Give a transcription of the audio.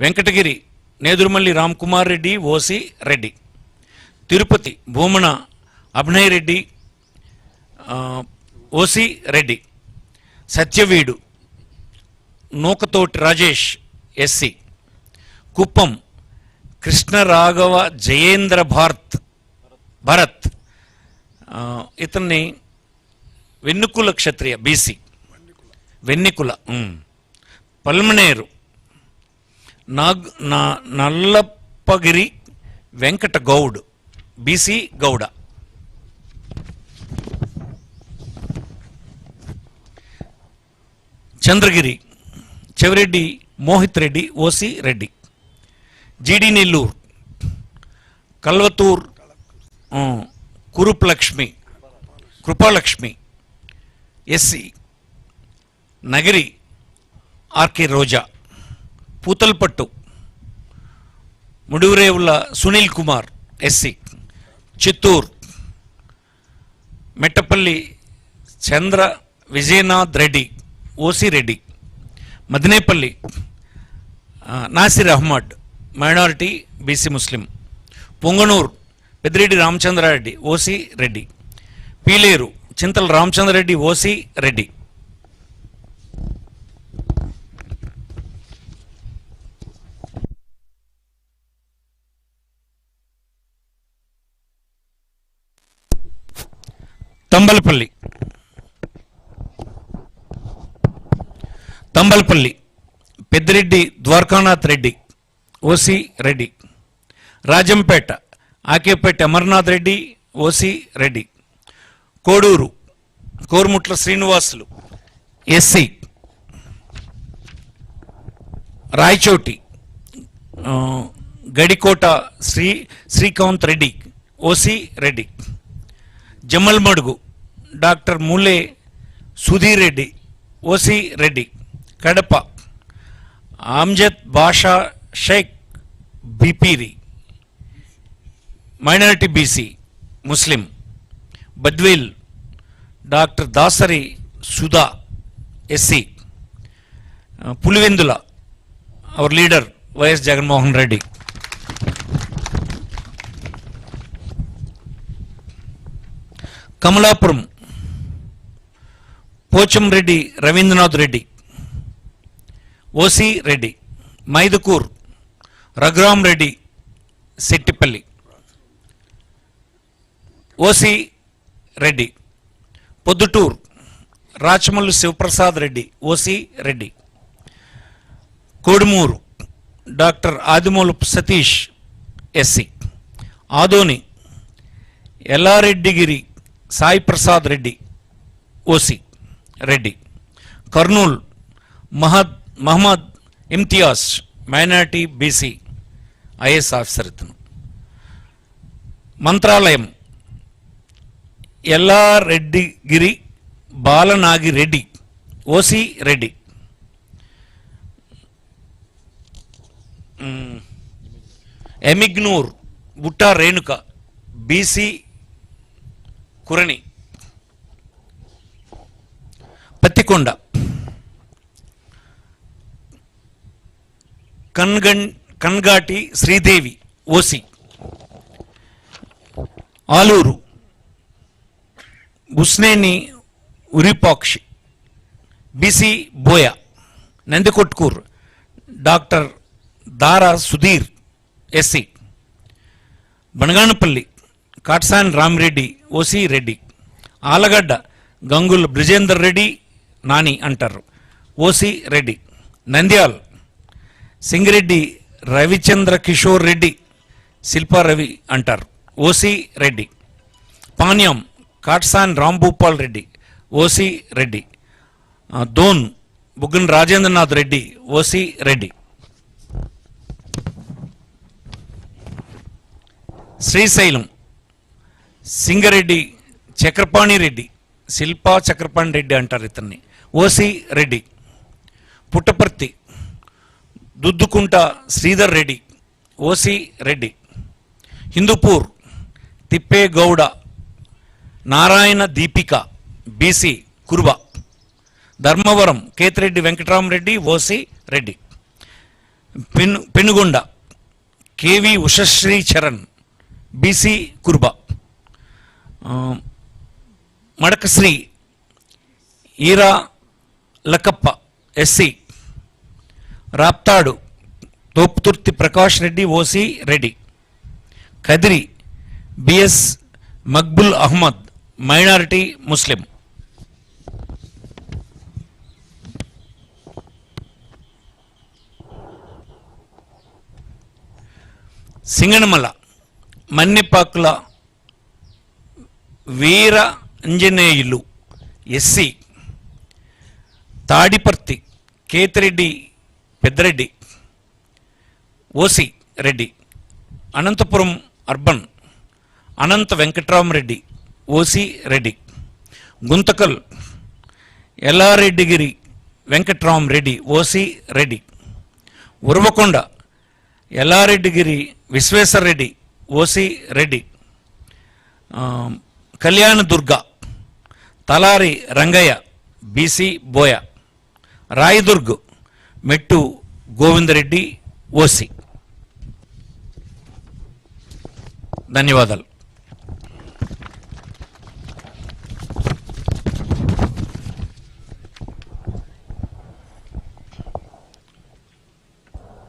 Venkatagiri Nedurumalli Ramkumar Reddy OC Reddy, Tirupati Bhumana Abhinay Reddy OC Reddy, Satyavedu Nookathoti Rajesh SC, Kuppam Krishnaraghava Jayendra Bharat ఇతన్ని Vennukula Kshatriya BC Vennikula, Palamaneru Nallappagiri Venkata Goud BC Gowda, Chandragiri Chevireddy Mohith Reddy OC Reddy, GD Nellore Kalvathur Krupalakshmi SC, Nagari RK Roja, Puthalapattu Mudirevula Sunil Kumar SC, Chittoor Mettapalli Chandra Vijayanath Reddy OC Reddy, Madinepalli Nasir Ahmed minority BC Muslim, Punganur Peddireddy Ramachandrareddy OC Reddy, Pileru Chintala Ramachandra Reddy OC Reddy, Thamballapalle Peddireddy Dwarakanath Reddy OC Reddy, Rajampet Akepati Amarnath Reddy OC Reddy, Koduru Korumutla Srinivasulu SC, Rayachoti Gadikota Srikanth Reddy OC Reddy, Jammalamadugu doctor Mule Sudheer Reddy OC Reddy, Kadapa Amjad Basha Shaik Bepari minority BC Muslim, Badvel doctor Dasari Sudha SC, Pulivendula our leader YS Jaganmohan Reddy, Kamalapuram Pochamreddy Ravindranath Reddy OC Reddy, Mydukur Raghuram Reddy Settipalli OC Reddy, Proddatur Rachamallu Sivaprasad Reddy OC Reddy, Kodumur doctor Adimulapu Satish SC, Adoni Yellareddygari Sai Prasad Reddy OC Reddy, Kurnool Mohammad Imtiaz minority BC IAS officer ఇతను, Mantralayam Yellareddygari Balanagireddy OC Reddy, Yemmiganur Butta Renuka BC Kurani, Pattikonda Kangati Sridevi OC, Aluru Busineni Uripakshi BC Boya, Nandikotkur doctor Dara Sudheer SC, Banaganapalle Katasani Ramireddy OC Reddy, Allagadda Gangula Brijendra Reddy Nani అంటారు OC Reddy, Nandyal Singireddy Ravichandra Kishore Reddy Shilpa Ravi అంటారు OC Reddy, Panyam Katasani Rambhupal Reddy OC Reddy, Dhone Buggana Rajendranath Reddy OC Reddy, Srisailam Singareddy Chakrapani Reddy Shilpa Chakrapani Reddy అంటారు ఇతన్ని OC Reddy, Puttaparthi Duddukunta Sridhar Reddy OC Reddy, Hindupur Thippegowda Narayana Deepika BC Kuruba, Dharmavaram Kethireddy Venkataramareddy OC Reddy, Penugonda KV Ushasri Charan BC Kurba. Madakasira Eera Lakkappa SC. Raptadu Thopudurthi Prakash Reddy OC Reddy. Kadiri BS Maqbool Ahmed minority Muslim. Singanamala Mannepakula Veera Anjaneyulu SC. Tadipatri Kethireddy Peddareddy OC Reddy. Anantapuram urban అనంత Venkatramireddy OC Reddy. Guntakal Yellareddigari Venkatramireddy OC Reddy. Uravakonda Yellareddigari Visweswarareddy OC Reddy. Kalyanadurga Talari Rangaiah BC Boya. Rayadurg Mettu Govindareddy OC. ధన్యవాదాలు.